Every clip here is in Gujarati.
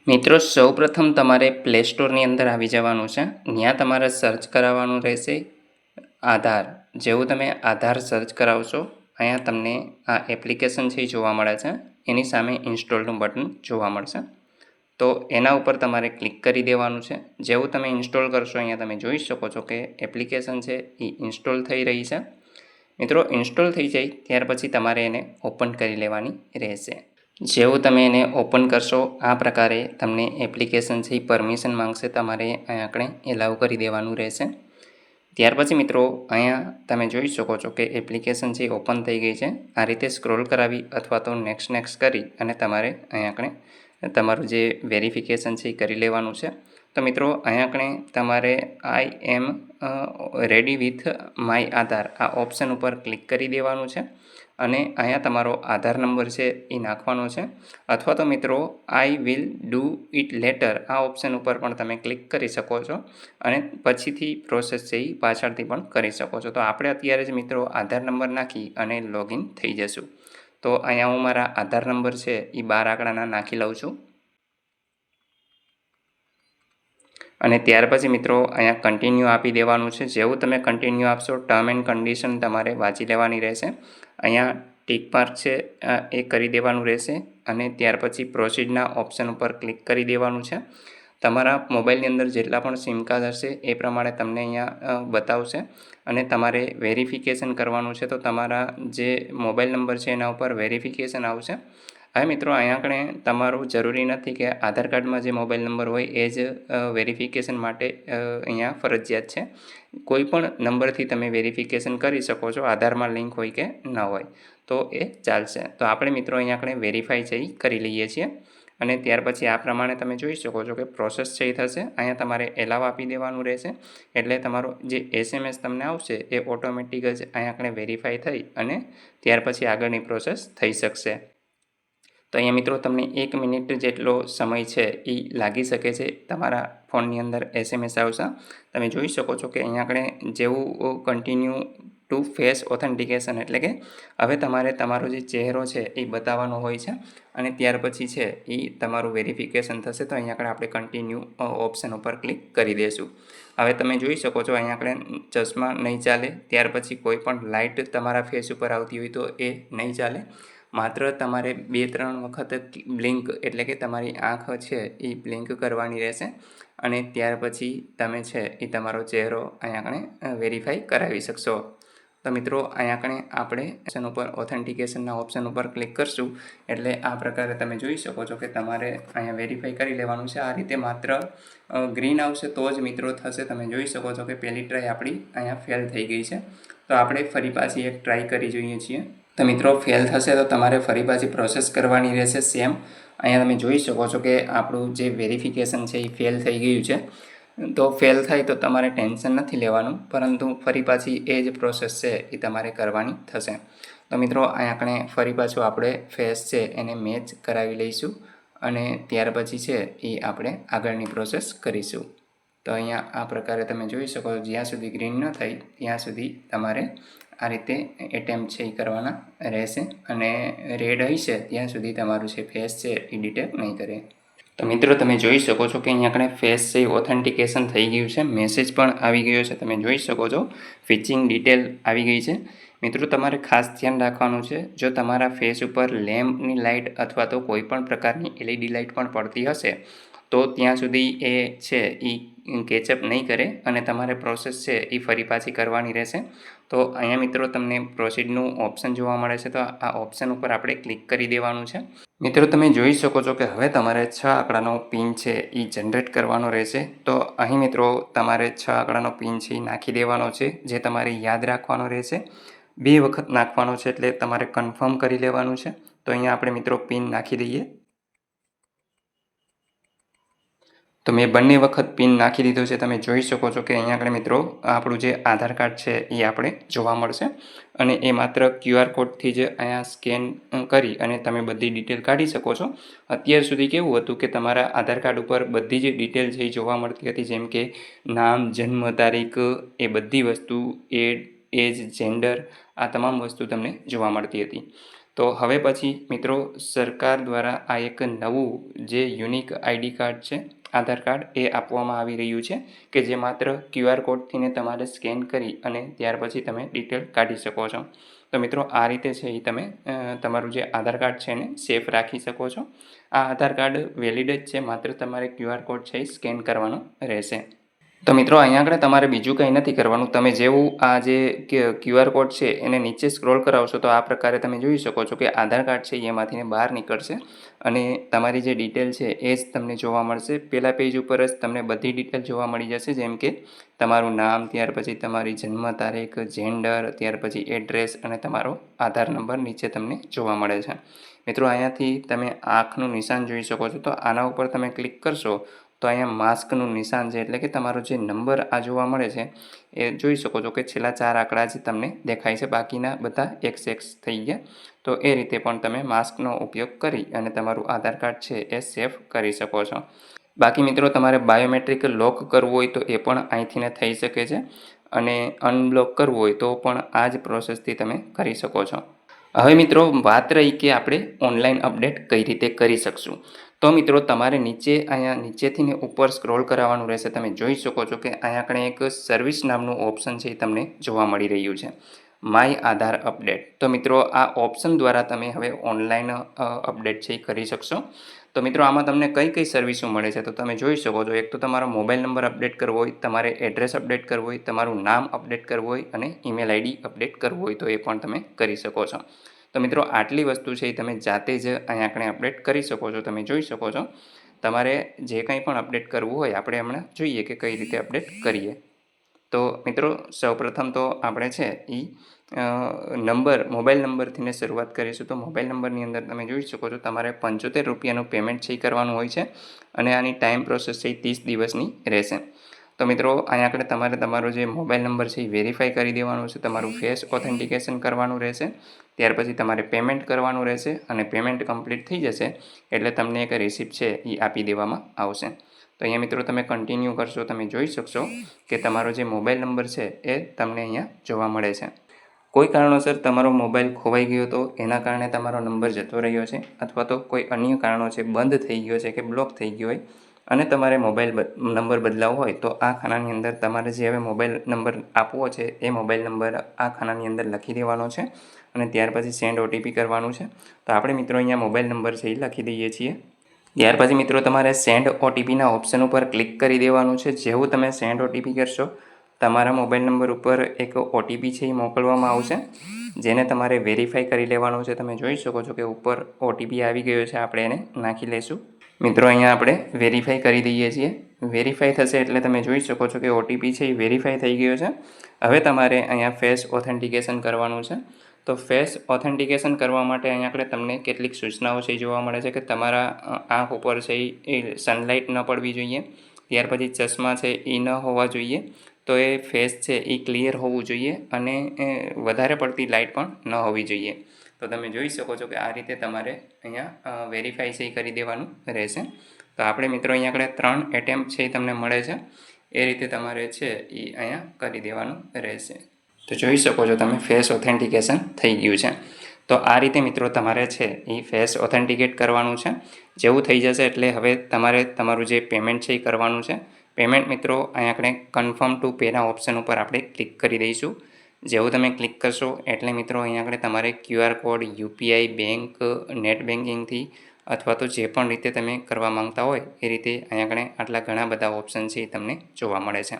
મિત્રો સૌપ્રથમ તમારે પ્લે સ્ટોરની અંદર આવી જવાનું છે. ત્યાં તમારે સર્ચ કરાવવાનું રહેશે આધાર. જેવું તમે આધાર સર્ચ કરાવશો અહીંયા તમને આ એપ્લિકેશન છે એ જોવા મળે છે. એની સામે ઇન્સ્ટોલનું બટન જોવા મળશે. તો એના ઉપર તમારે ક્લિક કરી દેવાનું છે. જેવું તમે ઇન્સ્ટોલ કરશો અહીંયા તમે જોઈ શકો છો કે એપ્લિકેશન છે એ ઇન્સ્ટોલ થઈ રહી છે. મિત્રો ઇન્સ્ટોલ થઈ જાય ત્યાર પછી તમારે એને ઓપન કરી લેવાની રહેશે. જેવું તમે એને ઓપન કરશો આ પ્રકારે તમને એપ્લિકેશન છે એ પરમિશન માંગશે. તમારે અહીંયા આપણે એલાવ કરી દેવાનું રહેશે. ત્યાર પછી મિત્રો અહીંયા તમે જોઈ શકો છો કે એપ્લિકેશન છે ઓપન થઈ ગઈ છે. આ રીતે સ્ક્રોલ કરાવી અથવા તો નેક્સ્ટ કરી અને તમારે અહીંયા આપણે તમારું જે વેરિફિકેશન છે એ કરી લેવાનું છે. તો મિત્રો અહીંયા આપણે તમારે આઈ એમ રેડી વિથ માય આધાર આ ઓપ્શન ઉપર ક્લિક કરી દેવાનું છે અને અહીંયા તમારો આધાર નંબર છે એ નાખવાનો છે. અથવા તો મિત્રો I will do it letter આ ઓપ્શન ઉપર પણ તમે ક્લિક કરી શકો છો અને પછીથી પ્રોસેસ છે એ પાછળથી પણ કરી શકો છો. તો આપણે અત્યારે જ મિત્રો આધાર નંબર નાખી અને લોગિન થઈ જશું. તો અહીંયા હું મારા આધાર નંબર છે એ 12 આંકડાના નાખી લઉં છું અને ત્યાર પછી મિત્રો અહીંયા કન્ટિન્યુ આપી દેવાનું છે. જેવું તમે કન્ટિન્યુ આપશો ટર્મ એન્ડ કન્ડિશન તમારે વાંચી લેવાની રહેશે. અહીંયા ટિક માર્ક છે એ કરી દેવાનું રહેશે અને ત્યાર પછી પ્રોસીડના ઓપ્શન ઉપર ક્લિક કરી દેવાનું છે. તમારા મોબાઈલની અંદર જેટલા પણ સિમ કાર્ડ હશે એ પ્રમાણે તમને અહીંયા બતાવશે અને તમારે વેરિફિકેશન કરવાનું છે. તો તમારા જે મોબાઈલ નંબર છે એના ઉપર વેરિફિકેશન આવશે. હવે મિત્રો અહીંયા આપણે તમારું જરૂરી નથી કે આધાર કાર્ડમાં જે મોબાઈલ નંબર હોય એ જ વેરિફિકેશન માટે અહીંયા ફરજિયાત છે. કોઈ પણ નંબરથી તમે વેરિફિકેશન કરી શકો છો, આધારમાં લિંક હોય કે ન હોય તો એ ચાલશે. તો આપણે મિત્રો અહીંયા આપણે વેરીફાઈ છે એ કરી લઈએ છીએ અને ત્યાર પછી આ પ્રમાણે તમે જોઈ શકો છો કે પ્રોસેસ છે એ થશે. અહીંયા તમારે એલાવ આપી દેવાનું રહેશે એટલે તમારો જે SMS તમને આવશે એ ઓટોમેટિક જ અહીંયા આપણે વેરીફાઈ થઈ અને ત્યાર પછી આગળની પ્રોસેસ થઈ શકશે. તો અહીંયા મિત્રો તમને 1 મિનિટ જેટલો સમય છે એ લાગી શકે છે. તમારા ફોનની અંદર SMS આવશે. તમે જોઈ શકો છો કે અહીંયા આપણે જેવું કન્ટિન્યુ ટુ ફેસ ઓથેન્ટિકેશન એટલે કે હવે તમારે તમારો જે ચહેરો છે એ બતાવવાનો હોય છે અને ત્યાર પછી છે એ તમારું વેરિફિકેશન થશે. તો અહીંયા આપણે કન્ટિન્યુ ઓપ્શન ઉપર ક્લિક કરી દઈશું. હવે તમે જોઈ શકો છો અહીંયા આપણે ચશ્મા નહીં ચાલે. ત્યાર પછી કોઈ પણ લાઇટ તમારા ફેસ ઉપર આવતી હોય તો એ નહીં ચાલે. માત્ર તમારે 2-3 વખત બ્લિંક એટલે કે તમારી આંખ છે એ બ્લિંક કરવાની રહેશે અને ત્યાર પછી તમે છે એ તમારો ચહેરો અહીંયા આપણે વેરીફાઈ કરાવી શકશો. તો મિત્રો અહીંયા આપણે ઓપ્શન ઉપર ઓથેન્ટિકેશનના ઓપ્શન ઉપર ક્લિક કરશું એટલે આ પ્રકારે તમે જોઈ શકો છો કે તમારે અહીંયા વેરીફાઈ કરી લેવાનું છે. આ રીતે માત્ર ગ્રીન આવશે તો જ મિત્રો થશે. તમે જોઈ શકો છો કે પહેલી ટ્રાય આપણી અહીંયા ફેલ થઈ ગઈ છે. તો આપણે ફરી પાછી એક ટ્રાય કરી જોઈએ છીએ. તો મિત્રો ફેલ થશે તો તમારે ફરી પાછી પ્રોસેસ કરવાની રહેશે સેમ. અહીંયા તમે જોઈ શકો છો કે આપણું જે વેરિફિકેશન છે એ ફેલ થઈ ગયું છે. તો ફેલ થાય તો તમારે ટેન્શન નથી લેવાનું, પરંતુ ફરી પાછી એ જ પ્રોસેસ છે એ તમારે કરવાની થશે. તો મિત્રો અહીંયા આપણે ફરી પાછું આપણે ફેસ છે એને મેચ કરાવી લઈશું અને ત્યાર પછી છે એ આપણે આગળની પ્રોસેસ કરીશું. તો અહીંયા આ પ્રકારે તમે જોઈ શકો છો જ્યાં સુધી ગ્રીન ન થાય ત્યાં સુધી તમારે આ રીતે એટેમ્પ છે એ કરવાના રહેશે અને રેડ હશે ત્યાં સુધી તમારું છે ફેસ છે એ ડિટેક્ટ નહીં કરે. તો મિત્રો તમે જોઈ શકો છો કે અહીંયા આપણે ફેસ છે ઓથેન્ટિકેશન થઈ ગયું છે. મેસેજ પણ આવી ગયો છે. તમે જોઈ શકો છો ફિચિંગ ડિટેલ આવી ગઈ છે. મિત્રો તમારે ખાસ ધ્યાન રાખવાનું છે, જો તમારા ફેસ ઉપર લેમ્પની લાઇટ અથવા તો કોઈ પણ પ્રકારની LED લાઇટ પણ પડતી હશે તો ત્યાં સુધી એ છે એ કેચઅપ નહીં કરે અને તમારે પ્રોસેસ છે એ ફરી પાછી કરવાની રહેશે. તો અહીંયા મિત્રો તમને પ્રોસીડનું ઓપ્શન જોવા મળે છે. તો આ ઓપ્શન ઉપર આપણે ક્લિક કરી દેવાનું છે. મિત્રો તમે જોઈ શકો છો કે હવે તમારે 6 આંકડાનો પિન છે એ જનરેટ કરવાનો રહેશે. તો અહીં મિત્રો તમારે 6 આંકડાનો પિન છે એ નાખી દેવાનો છે, જે તમારે યાદ રાખવાનો રહેશે. 2 વખત નાખવાનો છે એટલે તમારે કન્ફર્મ કરી લેવાનું છે. તો અહીંયા આપણે મિત્રો પિન નાખી દઈએ. તો મેં બંને વખત પિન નાખી દીધો છે. તમે જોઈ શકો છો કે અહીંયા આપણે મિત્રો આપણું જે આધાર કાર્ડ છે એ આપણે જોવા મળશે અને એ માત્ર QR કોડથી જ અહીંયા સ્કેન કરી અને તમે બધી ડિટેલ કાઢી શકો છો. અત્યાર સુધી કેવું હતું કે તમારા આધાર કાર્ડ ઉપર બધી જ ડિટેલ છે એ જોવા મળતી હતી, જેમ કે નામ, જન્મ તારીખ, એ બધી વસ્તુ, એજ, જેન્ડર, આ તમામ વસ્તુ તમને જોવા મળતી હતી. તો હવે પછી મિત્રો સરકાર દ્વારા આ એક નવું જે યુનિક આઈડી કાર્ડ છે આધાર કાર્ડ એ આપવામાં આવી રહ્યું છે કે જે માત્ર QR કોડથીને તમારે સ્કેન કરી અને ત્યાર પછી તમે ડિટેલ કાઢી શકો છો. તો મિત્રો આ રીતે છે એ તમે તમારું જે આધાર કાર્ડ છે એને સેફ રાખી શકો છો. આ આધાર કાર્ડ વેલિડ જ છે, માત્ર તમારે QR કોડ છે એ સ્કેન કરવાનો રહેશે. તો મિત્રો અહીંયા આગળ તમારે બીજું કંઈ નથી કરવાનું. તમે જેવું આ જે QR કોડ છે એને નીચે સ્ક્રોલ કરાવશો તો આ પ્રકારે તમે જોઈ શકો છો કે આધાર કાર્ડ છે એમાંથીને બહાર નીકળશે અને તમારી જે ડિટેલ છે એ જ તમને જોવા મળશે. પહેલા પેજ ઉપર જ તમને બધી ડિટેલ જોવા મળી જશે, જેમ કે તમારું નામ, ત્યાર પછી તમારી જન્મ તારીખ, જેન્ડર, ત્યાર પછી એડ્રેસ અને તમારો આધાર નંબર નીચે તમને જોવા મળે છે. મિત્રો અહીંયાથી તમે આંખનું નિશાન જોઈ શકો છો. તો આના ઉપર તમે ક્લિક કરશો તો અહીંયા માસ્કનું નિશાન છે, એટલે કે તમારો જે નંબર આ જોવા મળે છે એ જોઈ શકો છો કે છેલ્લા 4 આંકડા જ તમને દેખાય છે, બાકીના બધા XX થઈ ગયા. તો એ રીતે પણ તમે માસ્કનો ઉપયોગ કરી અને તમારું આધાર કાર્ડ છે એ સેફ કરી શકો છો. બાકી મિત્રો તમારે બાયોમેટ્રિક લોક કરવું હોય તો એ પણ અહીંથીને થઈ શકે છે અને અનબ્લોક કરવું હોય તો પણ આ જ પ્રોસેસથી તમે કરી શકો છો. હવે મિત્રો વાત રહી કે આપણે ઓનલાઈન અપડેટ કઈ રીતે કરી શકશું. તો મિત્રો તમારે અહીંયા નીચેથી ઉપર સ્ક્રોલ કરાવવાનું રહેશે. તમે જોઈ શકો છો કે અહીંયા આગળ એક સર્વિસ નામનું ઓપ્શન છે એ તમને જોવા મળી રહ્યું છે, માય આધાર અપડેટ. તો મિત્રો આ ઓપ્શન દ્વારા તમે હવે ઓનલાઈન અપડેટ છે એ કરી શકશો. તો મિત્રો આમાં તમને કઈ કઈ સર્વિસો મળે છે તો તમે જોઈ શકો છો. એક તો તમારો મોબાઈલ નંબર અપડેટ કરવો હોય, તમારે એડ્રેસ અપડેટ કરવું હોય, તમારું નામ અપડેટ કરવું હોય અને ઈમેલ આઈડી અપડેટ કરવું હોય તો એ પણ તમે કરી શકો છો. તો મિત્રો આટલી વસ્તુ છે એ તમે જાતે જ અહીંયા આપણે અપડેટ કરી શકો છો. તમે જોઈ શકો છો. તમારે જે કંઈ પણ અપડેટ કરવું હોય આપણે હમણાં જોઈએ કે કઈ રીતે અપડેટ કરીએ. તો મિત્રો સૌપ્રથમ તો આપણે છે એ મોબાઈલ નંબરથીને શરૂઆત કરીશું. તો મોબાઈલ નંબરની અંદર તમે જોઈ શકો છો તમારે 75 રૂપિયાનું પેમેન્ટ છે એ કરવાનું હોય છે અને આની ટાઈમ પ્રોસેસ છે એ 30 દિવસની રહેશે. તો મિત્રો અહીંયા આગળ તમારે તમારો જે મોબાઈલ નંબર છે એ વેરીફાઈ કરી દેવાનો છે, તમારું ફેસ ઓથેન્ટિકેશન કરવાનું રહેશે, ત્યાર પછી તમારે પેમેન્ટ કરવાનું રહેશે અને પેમેન્ટ કમ્પ્લીટ થઈ જશે એટલે તમને એક રિસિપ્ટ છે એ આપી દેવામાં આવશે. તો અહીંયા મિત્રો તમે કન્ટિન્યુ કરશો, તમે જોઈ શકશો કે તમારો જે મોબાઈલ નંબર છે એ તમને અહીંયા જોવા મળે છે. કોઈ કારણોસર તમારો મોબાઈલ ખોવાઈ ગયો તો એના કારણે તમારો નંબર જતો રહ્યો છે અથવા તો કોઈ અન્ય કારણો છે, બંધ થઈ ગયો છે કે બ્લોક થઈ ગયો હોય અને તમારે મોબાઈલ નંબર બદલાવવો હોય તો આ ખાનાની અંદર તમારે જે હવે મોબાઈલ નંબર આપવો છે એ મોબાઈલ નંબર આ ખાનાની અંદર લખી દેવાનો છે અને ત્યાર પછી સેન્ડ OTP કરવાનું છે. તો આપણે મિત્રો અહીંયા મોબાઈલ નંબર છે એ લખી દઈએ છીએ. ત્યાર પછી મિત્રો તમારે સેન્ડ OTPના ઓપ્શન ઉપર ક્લિક કરી દેવાનું છે. જેવું તમે સેન્ડ OTP કરશો તમારા મોબાઈલ નંબર ઉપર એક OTP છે એ મોકલવામાં આવશે, જેને તમારે વેરીફાઈ કરી લેવાનું છે. તમે જોઈ શકો છો કે ઉપર OTP આવી ગયો છે, આપણે એને નાખી લઈશું. મિત્રો અહીંયા આપણે વેરીફાઈ કરી દઈએ છીએ. વેરીફાઈ થશે એટલે તમે જોઈ શકો છો કે OTP છે એ વેરીફાઈ થઈ ગયો છે. હવે તમારે અહીંયા ફેસ ઓથેન્ટિકેશન કરવાનું છે. તો ફેસ ઓથેન્ટિકેશન કરવા માટે અહીંયા આપણે તમને કેટલીક સૂચનાઓ છે જોવા મળે છે કે તમારા આંખ ઉપર છે એ સનલાઇટ ન પડવી જોઈએ, ત્યાર પછી ચશ્મા છે એ ન હોવા જોઈએ, તો એ ફેસ છે એ ક્લિયર હોવું જોઈએ અને વધારે પડતી લાઇટ પણ ન હોવી જોઈએ. તો તમે જોઈ શકો છો કે આ રીતે તમારે અહીંયા વેરીફાઈ છે એ કરી દેવાનું રહેશે. તો આપણે મિત્રો અહીંયા આગળ 3 એટેમ્પ છે એ તમને મળે છે, એ રીતે તમારે છે એ અહીંયા કરી દેવાનું રહેશે. તો જોઈ શકો છો તમે ફેસ ઓથેન્ટિકેશન થઈ ગયું છે. તો આ રીતે મિત્રો તમારે છે એ ફેસ ઓથેન્ટિકેટ કરવાનું છે. જેવું થઈ જશે એટલે હવે તમારે તમારું જે પેમેન્ટ છે એ કરવાનું છે. પેમેન્ટ મિત્રો અહીંયા આપણે કન્ફર્મ ટુ પેના ઓપ્શન ઉપર આપણે ક્લિક કરી દઈશું. જેવું તમે ક્લિક કરશો એટલે મિત્રો અહીંયા આગળ તમારે QR code, UPI, bank, net બેન્કિંગથી અથવા તો જે પણ રીતે તમે કરવા માંગતા હોય એ રીતે અહીંયા આગળ આટલા ઘણા બધા ઓપ્શન છે એ તમને જોવા મળે છે.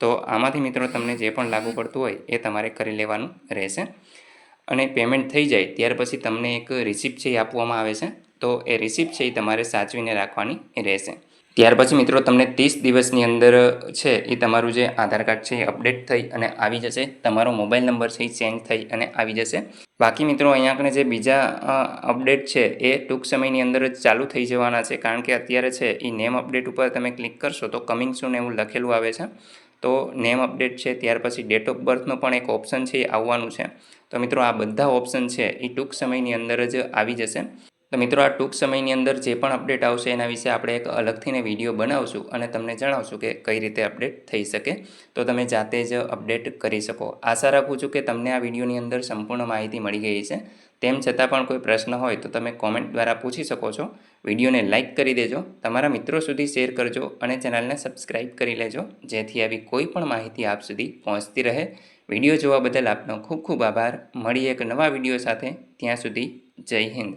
તો આમાંથી મિત્રો તમને જે પણ લાગુ પડતું હોય એ તમારે કરી લેવાનું રહેશે અને પેમેન્ટ થઈ જાય ત્યાર પછી તમને એક રિસિપ્ટ છે એ આપવામાં આવે છે. તો એ રિસિપ્ટ છે એ તમારે સાચવીને રાખવાની રહેશે. ત્યાર પછી મિત્રો તમને 30 દિવસની અંદર છે એ તમારું જે આધાર કાર્ડ છે એ અપડેટ થઈ અને આવી જશે. તમારો મોબાઈલ નંબર છે એ ચેન્જ થઈ અને આવી જશે. બાકી મિત્રો અહીંયા આપણે જે બીજા અપડેટ છે એ ટૂંક સમયની અંદર જ ચાલુ થઈ જવાના છે, કારણ કે અત્યારે છે એ નેમ અપડેટ ઉપર તમે ક્લિક કરશો તો કમિંગ સૂન એવું લખેલું આવે છે. તો નેમ અપડેટ છે, ત્યાર પછી ડેટ ઓફ બર્થનો પણ એક ઓપ્શન છે એ આવવાનું છે. તો મિત્રો આ બધા ઓપ્શન છે એ ટૂંક સમયની અંદર જ આવી જશે. તો મિત્રો આ ટૂંક સમયની અંદર જે પણ અપડેટ આવશે એના વિશે આપણે એક અલગથીને વિડીયો બનાવશું અને તમને જણાવશું કે કઈ રીતે અપડેટ થઈ શકે, તો તમે જાતે જ અપડેટ કરી શકો. આશા રાખું છું કે તમને આ વિડીયોની અંદર સંપૂર્ણ માહિતી મળી ગઈ છે. તેમ છતાં પણ કોઈ પ્રશ્ન હોય તો તમે કોમેન્ટ દ્વારા પૂછી શકો છો. વિડીયોને લાઇક કરી દેજો, તમારા મિત્રો સુધી શેર કરજો અને ચેનલને સબસ્ક્રાઈબ કરી લેજો, જેથી આવી કોઈ પણ માહિતી આપ સુધી પહોંચતી રહે. વિડીયો જોવા બદલ આપનો ખૂબ ખૂબ આભાર. મળીએ એક નવા વિડીયો સાથે. ત્યાં સુધી જય હિન્દ.